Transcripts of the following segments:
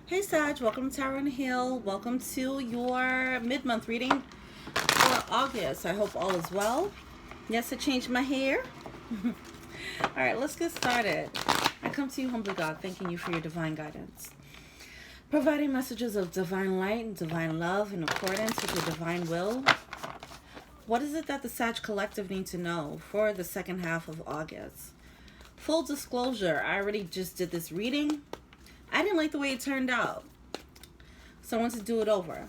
Hey Sag, welcome to Tower and Hill. Welcome to your mid-month reading for August. I hope all is well. Yes, I changed my hair. Alright, let's get started. I come to you, humbly God, thanking you for your divine guidance. Providing messages of divine light and divine love in accordance with your divine will. What is it that the Sag Collective need to know for the second half of August? Full disclosure, I already just did this reading. I didn't like the way it turned out, so I want to do it over.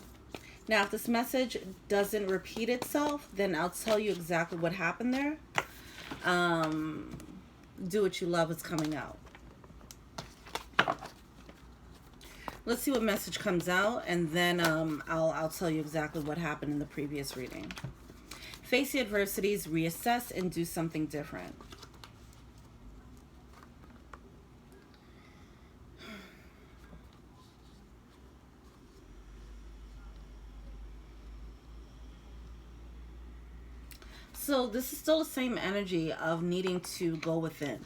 Now, if this message doesn't repeat itself, then I'll tell you exactly what happened there. Do what you love is coming out. Let's see what message comes out, and then I'll tell you exactly what happened in the previous reading. Face the adversities, reassess, and do something different. So this is still the same energy of needing to go within.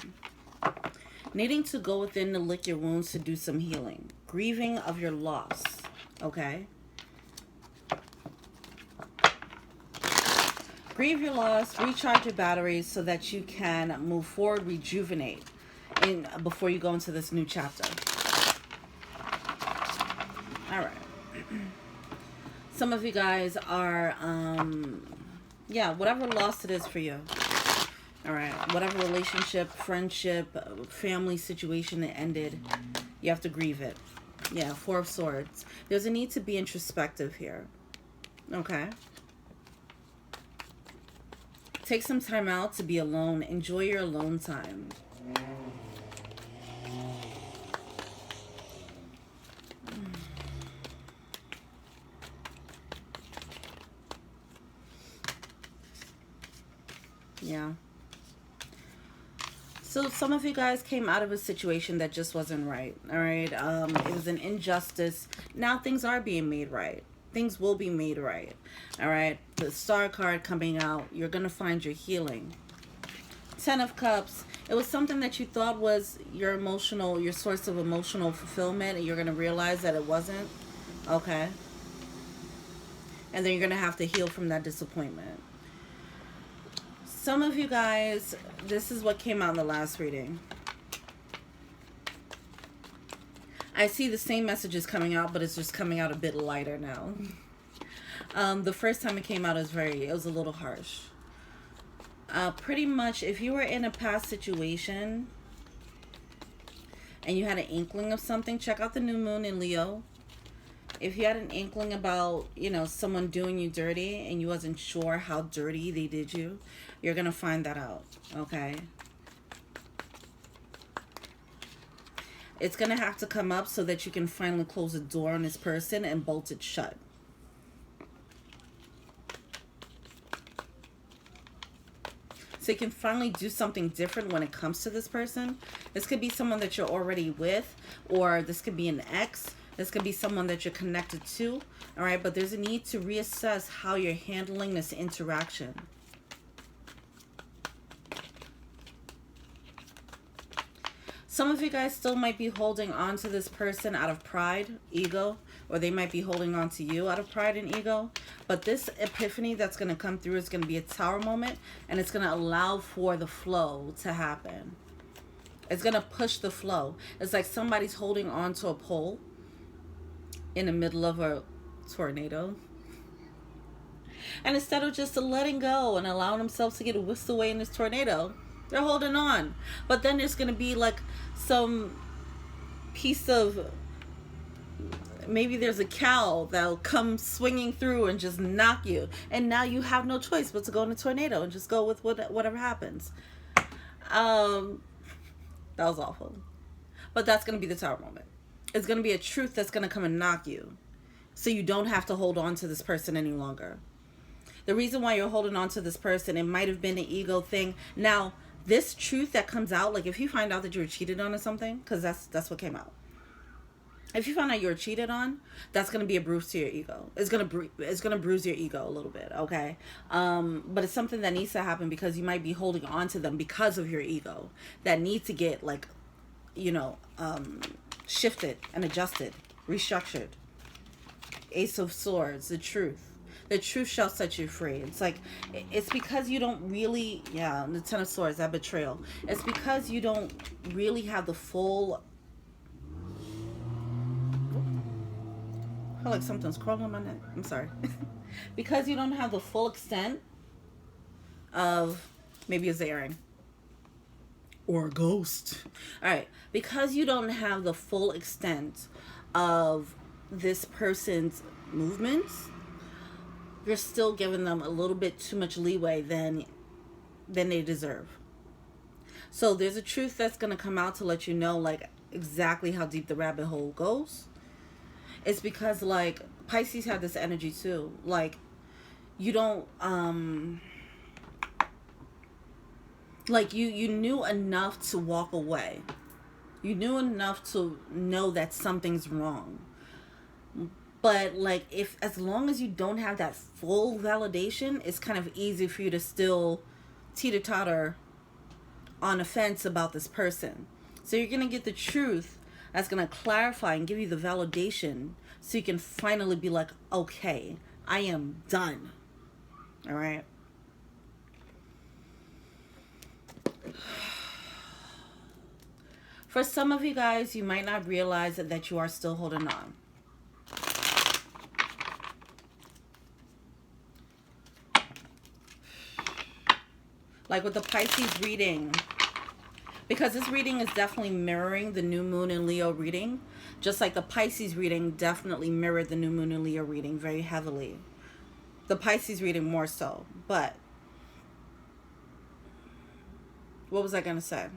Needing to go within to lick your wounds, to do some healing. Grieving of your loss, okay? Grieve your loss, recharge your batteries so that you can move forward, rejuvenate before you go into this new chapter. All right. Some of you guys are... yeah, whatever loss it is for you. All right, whatever relationship, friendship, family situation that ended, you have to grieve it. Yeah, Four of Swords. There's a need to be introspective here. Okay. Take some time out to be alone. Enjoy your alone time. Yeah. So some of you guys came out of a situation that just wasn't right. All right. It was an injustice. Now things are being made right. Things will be made right. All right. The Star card coming out. You're going to find your healing. Ten of Cups. It was something that you thought was your source of emotional fulfillment, and you're going to realize that it wasn't. Okay. And then you're going to have to heal from that disappointment. Some of you guys, this is what came out in the last reading. I see the same messages coming out, but it's just coming out a bit lighter now. The first time it came out, it was a little harsh. Pretty much, if you were in a past situation and you had an inkling of something, check out the new moon in Leo. If you had an inkling about, someone doing you dirty and you wasn't sure how dirty they did you, you're going to find that out, okay? It's going to have to come up so that you can finally close the door on this person and bolt it shut. So you can finally do something different when it comes to this person. This could be someone that you're already with, or this could be an ex. This could be someone that you're connected to, all right? But there's a need to reassess how you're handling this interaction. Some of you guys still might be holding on to this person out of pride, ego, or they might be holding on to you out of pride and ego. But this epiphany that's going to come through is going to be a tower moment, and it's going to allow for the flow to happen. It's going to push the flow. It's like somebody's holding on to a pole in the middle of a tornado. And instead of just letting go and allowing themselves to get whisked away in this tornado, they're holding on. But then there's going to be like some piece of, maybe there's a cow that'll come swinging through and just knock you. And now you have no choice but to go in a tornado and just go with whatever happens. That was awful. But that's going to be the tower moment. It's going to be a truth that's going to come and knock you. So you don't have to hold on to this person any longer. The reason why you're holding on to this person, it might have been an ego thing. Now, this truth that comes out, like if you find out that you were cheated on or something, because that's what came out. If you find out you were cheated on, that's going to be a bruise to your ego. It's going to bruise your ego a little bit, okay? But it's something that needs to happen because you might be holding on to them because of your ego that needs to get, like, shifted and adjusted, restructured. Ace of Swords, the truth. The truth shall set you free. It's like, it's because you don't really, yeah, the Ten of Swords, that betrayal. It's because you don't really have the full, I feel like something's crawling on my neck. I'm sorry. Because you don't have the full extent of, maybe it's airing. Or a ghost. Alright. Because you don't have the full extent of this person's movements, you're still giving them a little bit too much leeway than they deserve. So there's a truth that's going to come out to let you know, like, exactly how deep the rabbit hole goes. It's because, like, Pisces have this energy too. Like, you don't, like, you knew enough to walk away. You knew enough to know that something's wrong. But, like, as long as you don't have that full validation, it's kind of easy for you to still teeter-totter on a fence about this person. So you're going to get the truth that's going to clarify and give you the validation so you can finally be like, okay, I am done. All right? For some of you guys, you might not realize that you are still holding on. Like with the Pisces reading, because this reading is definitely mirroring the new moon in Leo reading, just like the Pisces reading definitely mirrored the new moon in Leo reading very heavily. The Pisces reading more so. But what was I going to say?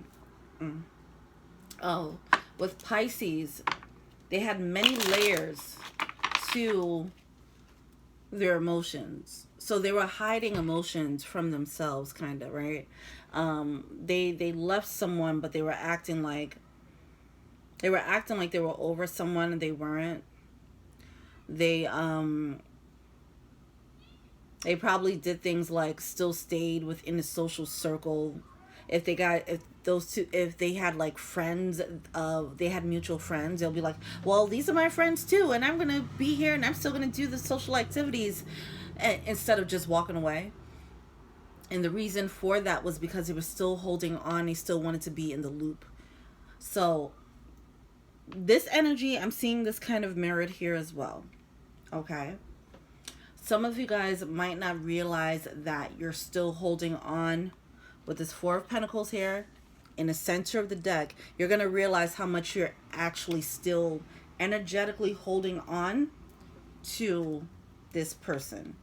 Oh, with Pisces, they had many layers to their emotions. So they were hiding emotions from themselves, kind of, right? They left someone, but they were acting like they were over someone, and they weren't. They probably did things like still stayed within the social circle. If they had like friends, they had mutual friends, they'll be like, well, these are my friends too, and I'm gonna be here, and I'm still gonna do the social activities, instead of just walking away. And the reason for that was because he was still holding on. He still wanted to be in the loop. So this energy, I'm seeing this kind of mirrored here as well. Okay. Some of you guys might not realize that you're still holding on with this Four of Pentacles here in the center of the deck. You're going to realize how much you're actually still energetically holding on to this person.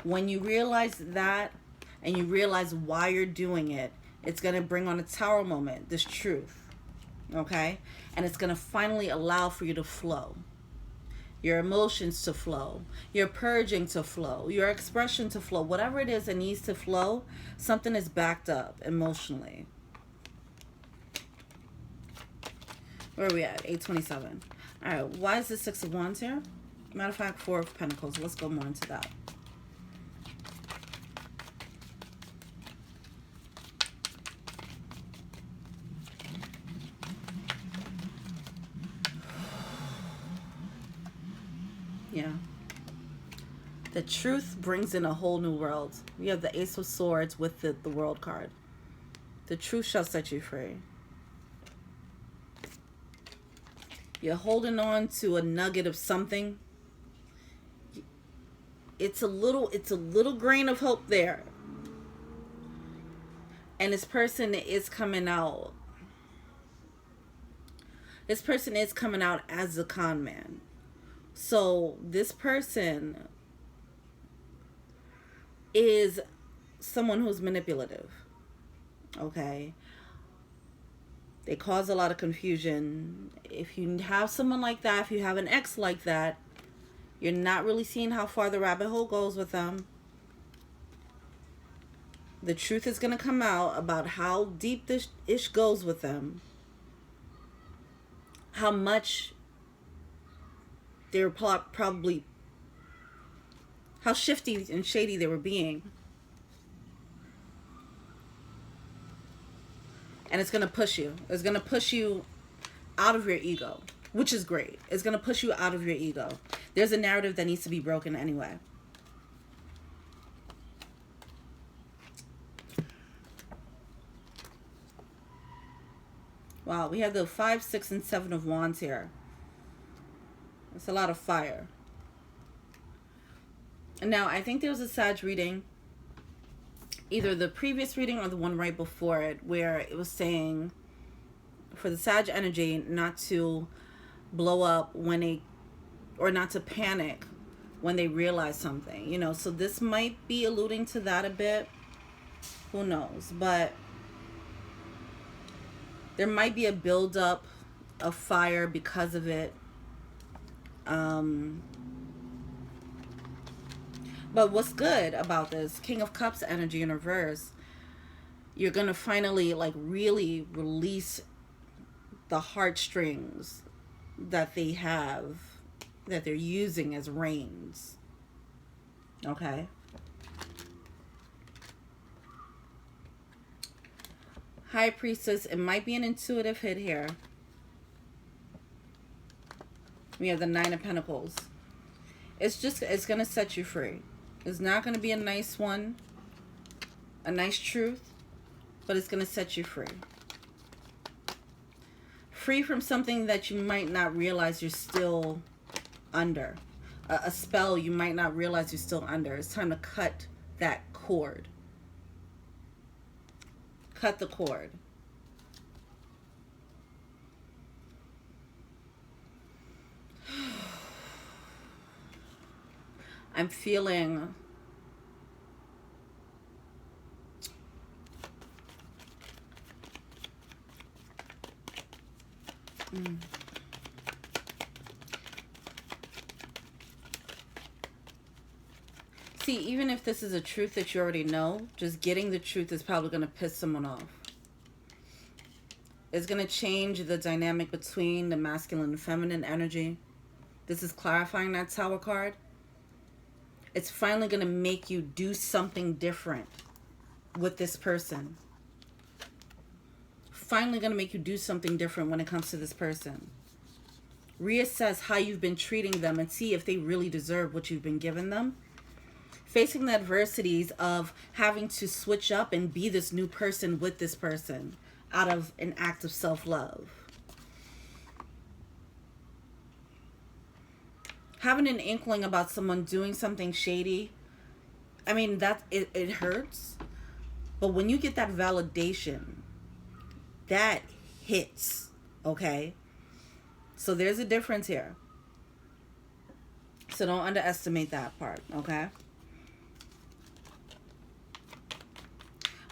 When you realize that, and you realize why you're doing it, it's going to bring on a Tower moment, this truth. Okay? And it's going to finally allow for you to flow. Your emotions to flow. Your purging to flow. Your expression to flow. Whatever it is that needs to flow, something is backed up emotionally. Where are we at? 827. Alright, why is the Six of Wands here? Matter of fact, Four of Pentacles. Let's go more into that. Yeah. The truth brings in a whole new world. We have the Ace of Swords with the World card. The truth shall set you free. You're holding on to a nugget of something. It's a little grain of hope there. And this person is coming out. This person is coming out as a con man. So this person is someone who's manipulative. Okay? They cause a lot of confusion. If you have someone like that, if you have an ex like that, you're not really seeing how far the rabbit hole goes with them. The truth is going to come out about how deep this ish goes with them. How much they were probably, how shifty and shady they were being. And it's going to push you. It's going to push you out of your ego. which is great. It's going to push you out of your ego. There's a narrative that needs to be broken anyway. Wow, we have the 5, 6, and 7 of Wands here. It's a lot of fire. And now, I think there was a Sag reading, either the previous reading or the one right before it, where it was saying for the Sag energy not to blow up when they, or not to panic when they realize something, you know. So this might be alluding to that a bit. Who knows? But there might be a buildup of fire because of it. But what's good about this, King of Cups energy in reverse, you're going to finally like really release the heartstrings that they have, that they're using as reins. Okay. High Priestess, it might be an intuitive hit here. We have the 9 of Pentacles. It's going to set you free. It's not going to be a nice one, a nice truth, but it's going to set you free. Free from something that you might not realize you're still under. A spell you might not realize you're still under. It's time to cut that cord. Cut the cord. I'm feeling See, even if this is a truth that you already know, just getting the truth is probably going to piss someone off. It's going to change the dynamic between the masculine and feminine energy. This is clarifying that Tower card. It's finally going to make you do something different with this person. Finally going to make you do something different when it comes to this person. Reassess how you've been treating them and see if they really deserve what you've been giving them. Facing the adversities of having to switch up and be this new person with this person out of an act of self-love. Having an inkling about someone doing something shady, I mean, it hurts. But when you get that validation, that hits, okay? So there's a difference here. So don't underestimate that part, okay?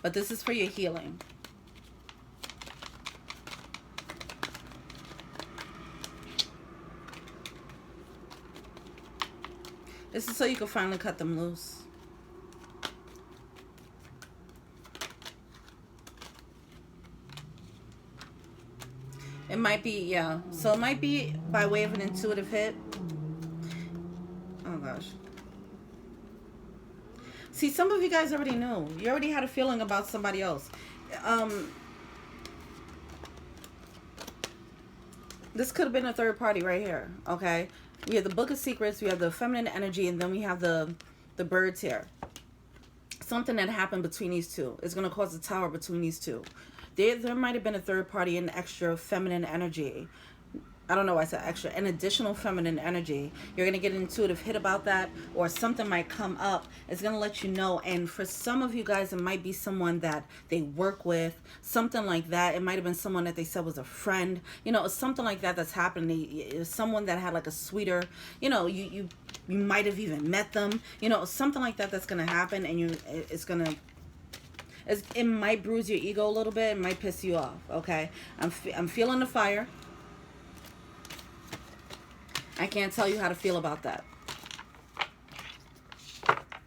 But this is for your healing. This is so you can finally cut them loose. It might be, yeah. So it might be by way of an intuitive hit. Oh, gosh. See, some of you guys already knew. You already had a feeling about somebody else. This could have been a third party right here, okay? We have the Book of Secrets, we have the feminine energy, and then we have the birds here. Something that happened between these two is going to cause a tower between these two. There might have been a third party, an extra feminine energy. I don't know why I said extra. An additional feminine energy. You're going to get an intuitive hit about that, or something might come up. It's going to let you know. And for some of you guys, it might be someone that they work with, something like that. It might have been someone that they said was a friend. You know, something like that that's happening. Someone that had like a sweeter, you know, you might have even met them. You know, something like that that's going to happen, and it's going to... It might bruise your ego a little bit. It might piss you off, okay? I'm feeling the fire. I can't tell you how to feel about that.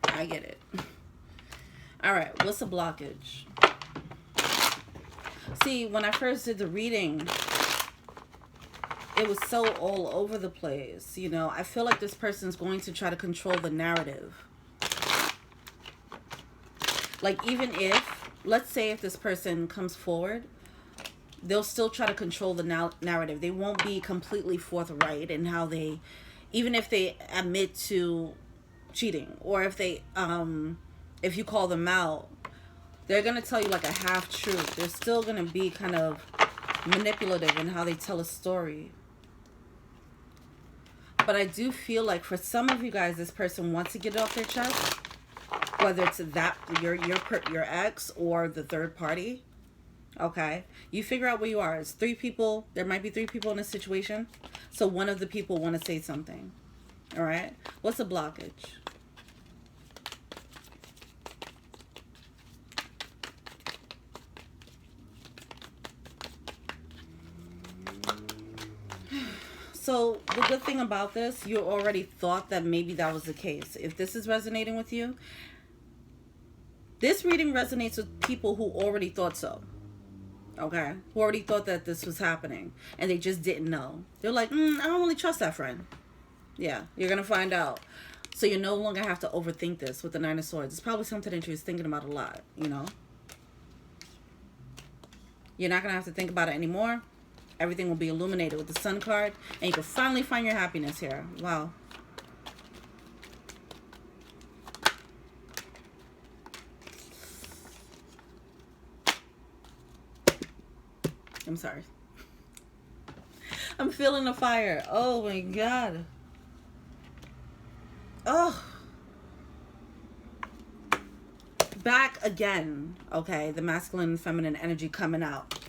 I get it. All right, what's the blockage? See, when I first did the reading, it was so all over the place. You know, I feel like this person's going to try to control the narrative. Like, even if, let's say if this person comes forward, they'll still try to control the narrative. They won't be completely forthright in how they, even if they admit to cheating, or if they, if you call them out, they're going to tell you like a half truth. They're still going to be kind of manipulative in how they tell a story. But I do feel like for some of you guys, this person wants to get it off their chest, whether it's that your ex or the third party. Okay, you figure out where you are. It's 3 people. There might be 3 people in a situation, so one of the people want to say something. All right, what's the blockage? So the good thing about this, you already thought that maybe that was the case. If this is resonating with you, this reading resonates with people who already thought so. Okay? Who already thought that this was happening, and they just didn't know. They're like, I don't really trust that friend. Yeah, you're going to find out. So you no longer have to overthink this with the 9 of Swords. It's probably something that you're thinking about a lot, you know? You're not going to have to think about it anymore. Everything will be illuminated with the Sun card, and you can finally find your happiness here. Wow. I'm sorry. I'm feeling the fire. Oh my God. Oh. Back again. Okay, the masculine and feminine energy coming out.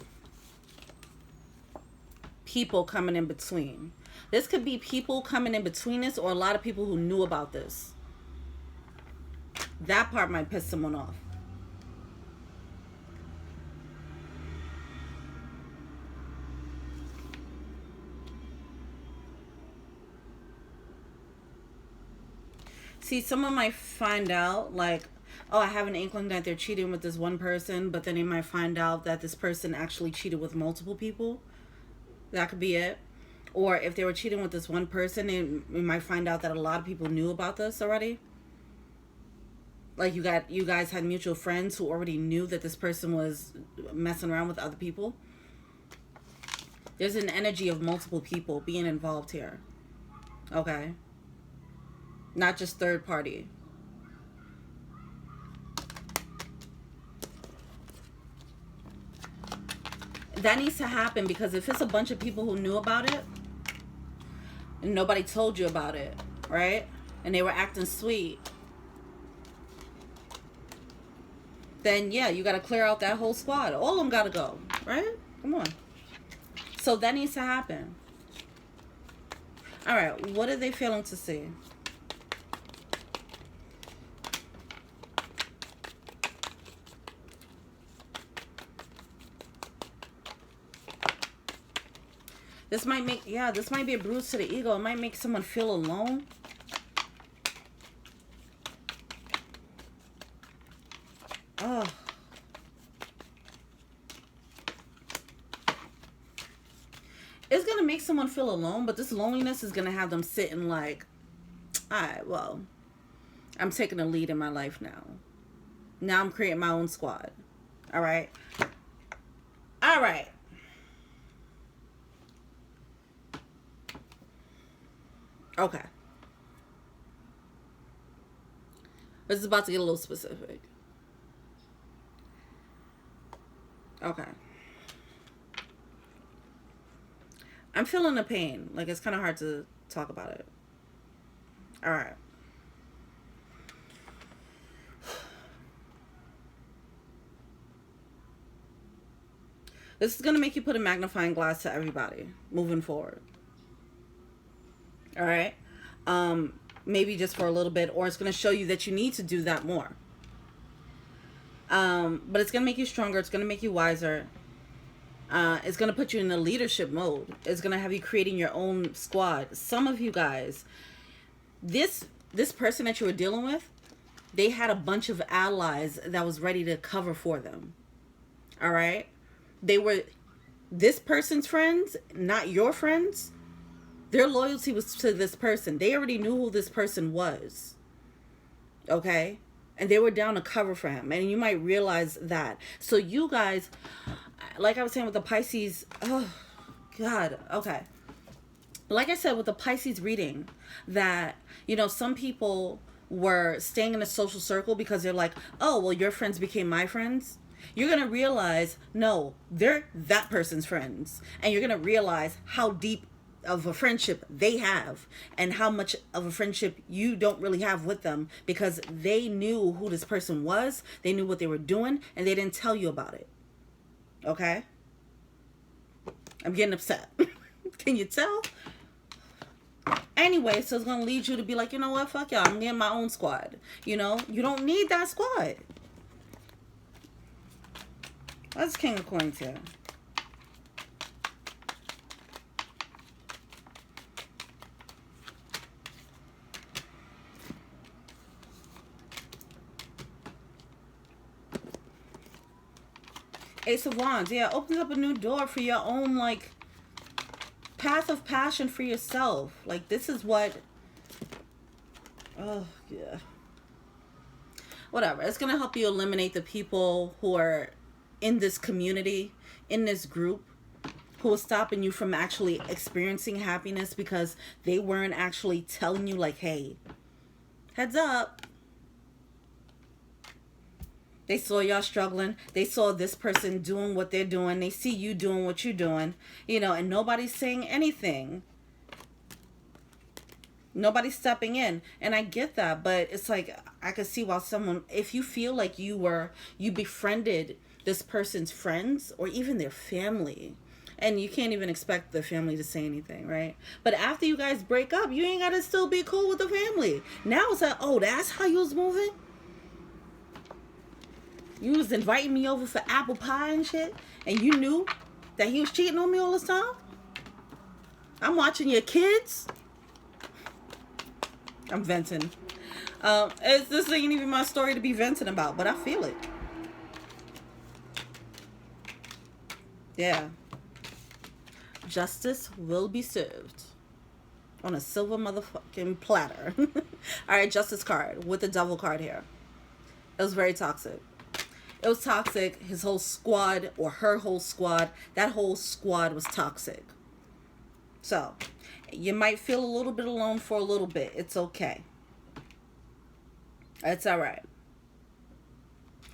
People coming in between. This could be people coming in between this, or a lot of people who knew about this. That part might piss someone off. See, someone might find out, like, oh, I have an inkling that they're cheating with this one person, but then they might find out that this person actually cheated with multiple people. That could be it. Or if they were cheating with this one person, we might find out that a lot of people knew about this already. Like you guys had mutual friends who already knew that this person was messing around with other people. There's an energy of multiple people being involved here. Okay. Not just third party. That needs to happen, because if it's a bunch of people who knew about it and nobody told you about it, right? And they were acting sweet, then yeah, you got to clear out that whole squad. All of them got to go, right? Come on. So that needs to happen. All right, what are they failing to see? This might make, yeah, this might be a bruise to the ego. It might make someone feel alone. Oh. It's going to make someone feel alone, but this loneliness is going to have them sitting like, all right, well, I'm taking a lead in my life now. Now I'm creating my own squad. All right. All right. Okay. This is about to get a little specific. Okay. I'm feeling the pain. Like, it's kind of hard to talk about it. All right. This is going to make you put a magnifying glass to everybody moving forward. All right. Maybe just for a little bit, or it's going to show you that you need to do that more. But it's going to make you stronger. It's going to make you wiser. It's going to put you in a leadership mode. It's going to have you creating your own squad. Some of you guys, this person that you were dealing with, they had a bunch of allies that was ready to cover for them. All right. They were this person's friends, not your friends. Their loyalty was to this person. They already knew who this person was. Okay? And they were down to cover for him. And you might realize that. So you guys, like I was saying with the Pisces, oh, God, okay. Like I said with the Pisces reading, that, you know, some people were staying in a social circle because they're like, oh, well, your friends became my friends. You're going to realize, no, they're that person's friends. And you're going to realize how deep of a friendship they have and how much of a friendship you don't really have with them, because they knew who this person was, they knew what they were doing, and they didn't tell you about it. Okay? I'm getting upset. Can you tell? Anyway, so it's going to lead you to be like, you know what, fuck y'all, I'm getting my own squad. You know, you don't need that squad. That's King of Coins here. Ace of Wands. Yeah, opens up a new door for your own, like, path of passion for yourself. Like, this is what... Oh, yeah. Whatever. It's going to help you eliminate the people who are in this community, in this group, who are stopping you from actually experiencing happiness because they weren't actually telling you, like, hey, heads up. They saw y'all struggling. They saw this person doing what they're doing. They see you doing what you're doing, you know, and nobody's saying anything. Nobody's stepping in. And I get that, but it's like, I could see why someone, if you feel like you befriended this person's friends or even their family, and you can't even expect the family to say anything, right? But after you guys break up, you ain't got to still be cool with the family. Now it's like, oh, that's how you was moving? You was inviting me over for apple pie and shit, and you knew that he was cheating on me all this time? I'm watching your kids? I'm venting. This ain't even my story to be venting about, but I feel it. Yeah. Justice will be served on a silver motherfucking platter. Alright, Justice card with the Devil card here. It was very toxic. It was toxic. His whole squad, or her whole squad, that whole squad was toxic. So, you might feel a little bit alone for a little bit. It's okay. It's alright.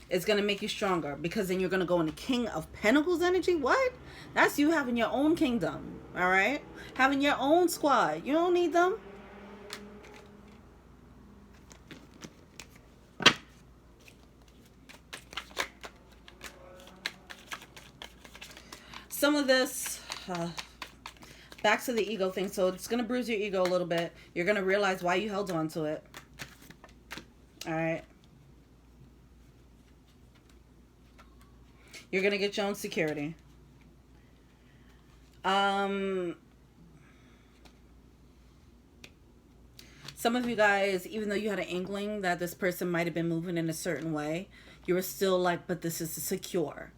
It's going to make you stronger, because then you're going to go into King of Pentacles energy. What? That's you having your own kingdom. Alright? Having your own squad. You don't need them. Some of this, back to the ego thing. So it's going to bruise your ego a little bit. You're going to realize why you held on to it. All right. You're going to get your own security. Some of you guys, even though you had an inkling that this person might have been moving in a certain way, you were still like, but this is secure.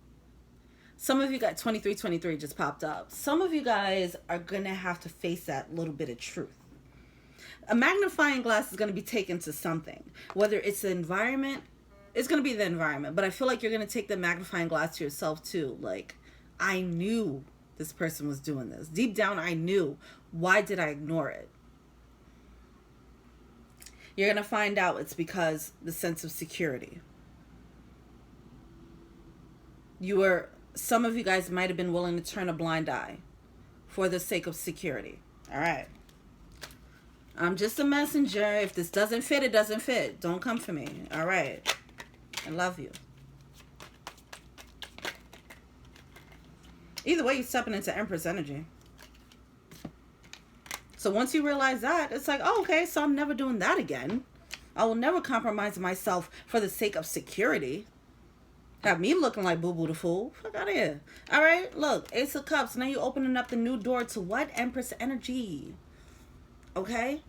Some of you got 2323 just popped up. Some of you guys are going to have to face that little bit of truth. A magnifying glass is going to be taken to something. Whether it's the environment, it's going to be the environment. But I feel like you're going to take the magnifying glass to yourself too. Like, I knew this person was doing this. Deep down, I knew. Why did I ignore it? You're going to find out it's because the sense of security. Some of you guys might have been willing to turn a blind eye for the sake of security. All right. I'm just a messenger. If this doesn't fit, it doesn't fit. Don't come for me. All right. I love you. Either way, you're stepping into Empress energy. So once you realize that, it's like, oh, okay, so I'm never doing that again. I will never compromise myself for the sake of security. Have me looking like Boo Boo the Fool. Fuck out of here. All right, look, Ace of Cups. Now you're opening up the new door to what? Empress energy. Okay?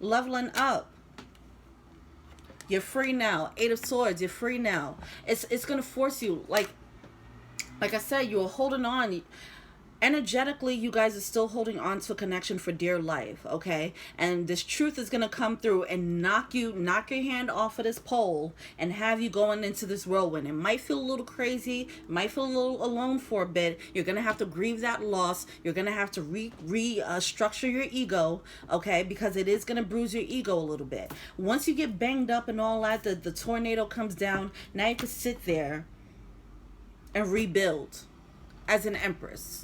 Leveling up. You're free now. Eight of Swords. You're free now. It's going to force you. Like I said, you were holding on. energetically, you guys are still holding on to a connection for dear life, okay? And this truth is gonna come through and knock your hand off of this pole and have you going into this whirlwind. It might feel a little crazy, might feel a little alone for a bit. You're gonna have to grieve that loss. You're gonna have to restructure your ego, okay? Because it is gonna bruise your ego a little bit. Once you get banged up and all that, the tornado comes down. Now you can sit there and rebuild as an empress.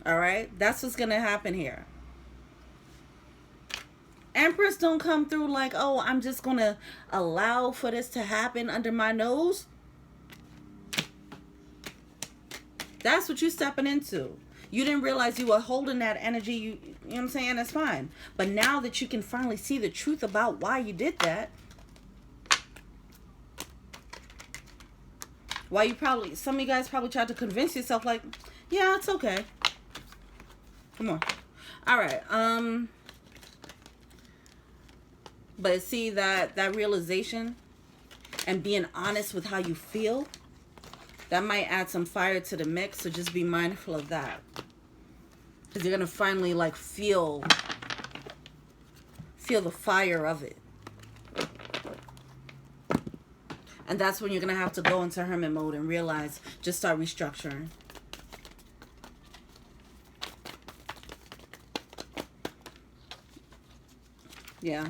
All right, that's what's gonna happen here. Empress don't come through like, oh, I'm just gonna allow for this to happen under my nose. That's what you stepping into. You didn't realize you were holding that energy. You know what I'm saying? That's fine. But now that you can finally see the truth about why you did that, why you probably, some of you guys probably tried to convince yourself like, yeah, it's okay. Come on. All right. But see that realization and being honest with how you feel, that might add some fire to the mix. So just be mindful of that. Because you're going to finally like feel the fire of it. And that's when you're going to have to go into hermit mode and realize, just start restructuring. Yeah,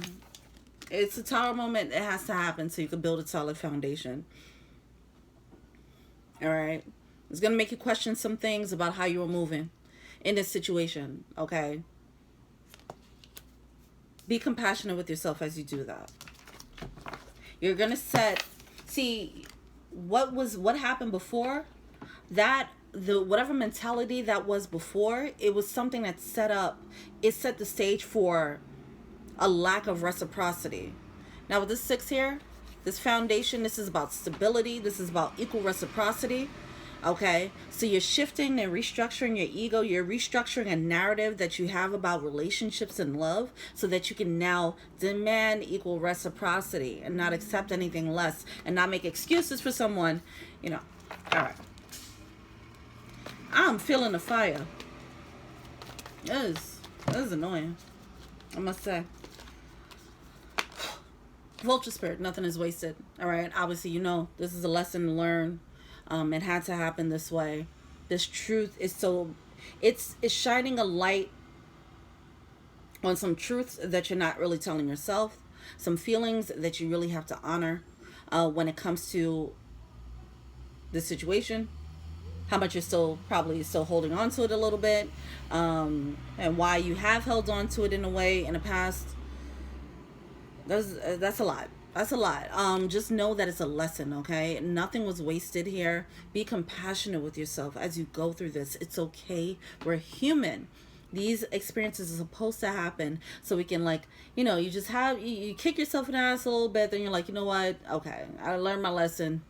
it's a tower moment. It has to happen so you can build a solid foundation. All right, it's gonna make you question some things about how you were moving in this situation. Okay, be compassionate with yourself as you do that. You're gonna see what happened before that. Whatever mentality that was before, it was something that it set the stage for a lack of reciprocity. Now with this 6 here, this foundation, this is about stability. This is about equal reciprocity. Okay, so you're shifting and restructuring your ego. You're restructuring a narrative that you have about relationships and love so that you can now demand equal reciprocity and not accept anything less and not make excuses for someone, you know. All right, I'm feeling the fire. This is annoying, I must say. Vulture spirit, nothing is wasted. All right, obviously, you know, this is a lesson to learn. It had to happen this way. This truth is it's shining a light on some truths that you're not really telling yourself, some feelings that you really have to honor when it comes to the situation, how much you're probably still holding on to it a little bit, and why you have held on to it in a way in the past. That's a lot. That's a lot. Just know that it's a lesson, okay? Nothing was wasted here. Be compassionate with yourself as you go through this. It's okay. We're human. These experiences are supposed to happen so we can, like, you know, you just have, you kick yourself in the ass a little bit, then you're like, you know what? Okay, I learned my lesson.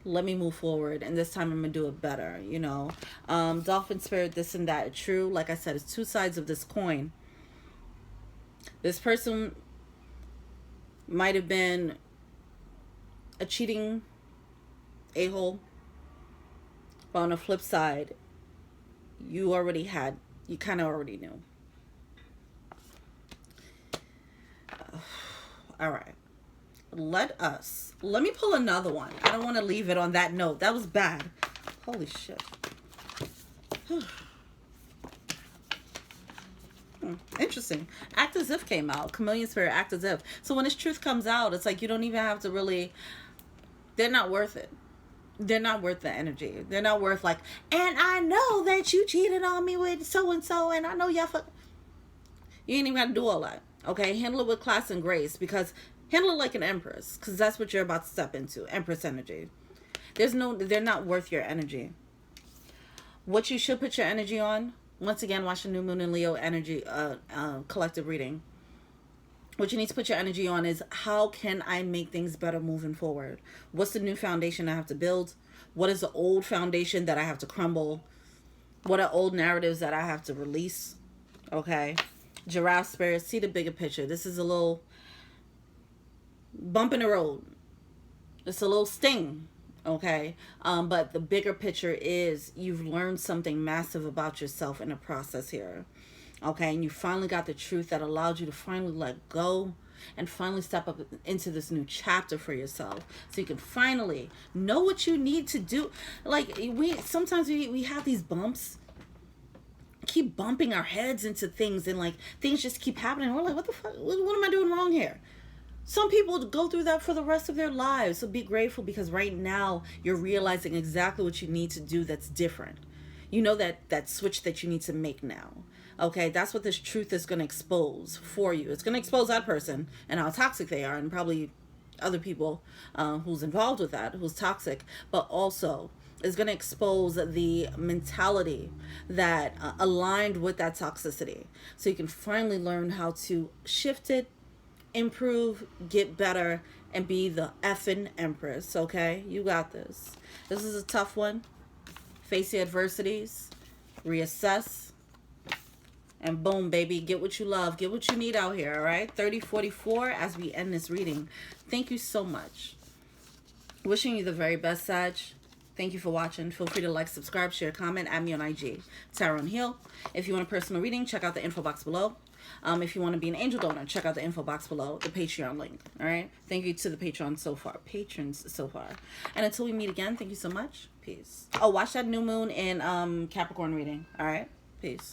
Let me move forward, and this time I'm gonna do it better, you know. Dolphin spirit, this and that. True, like I said, it's two sides of this coin. This person might have been a cheating a-hole, but on the flip side, you kind of already knew. All right, let me pull another one. I don't want to leave it on that note. That was bad. Holy shit. Interesting. Act as if came out. Chameleon spirit, act as if. So when this truth comes out, it's like you don't even have to really, they're not worth it. They're not worth the energy. They're not worth like, and I know that you cheated on me with so and so, and I know y'all you ain't even got to do all that. Okay, handle it with class and grace, because handle it like an empress, because that's what you're about to step into. Empress energy. They're not worth your energy. What you should put your energy on, once again, watch the new moon and Leo energy collective reading. What you need to put your energy on is, how can I make things better moving forward? What's the new foundation I have to build? What is the old foundation that I have to crumble? What are old narratives that I have to release? Okay. Giraffe spirit, see the bigger picture. This is a little bump in the road. It's a little sting. Okay, but the bigger picture is you've learned something massive about yourself in the process here. Okay, and you finally got the truth that allowed you to finally let go and finally step up into this new chapter for yourself, so you can finally know what you need to do. Like, we sometimes we have these bumps, keep bumping our heads into things, and like things just keep happening. We're like, what the fuck, what am I doing wrong here? Some people go through that for the rest of their lives. So be grateful, because right now you're realizing exactly what you need to do that's different. You know that switch that you need to make now. Okay, that's what this truth is going to expose for you. It's going to expose that person and how toxic they are, and probably other people who's involved with that, who's toxic, but also is going to expose the mentality that aligned with that toxicity. So you can finally learn how to shift it, improve, get better, and be the effing empress. Okay, you got this. This is a tough one. Face the adversities, reassess, and boom, baby, get what you love, get what you need out here. All right, 3044 as we end this reading. Thank you so much. Wishing you the very best, Sag. Thank you for watching. Feel free to like, subscribe, share, comment, add me on IG, Tarot and Heal. If you want a personal reading, check out the info box below. If you want to be an angel donor, check out the info box below, the Patreon link. All right. Thank you to the patrons so far. And until we meet again, thank you so much. Peace. Oh, watch that new moon in Capricorn reading. All right. Peace.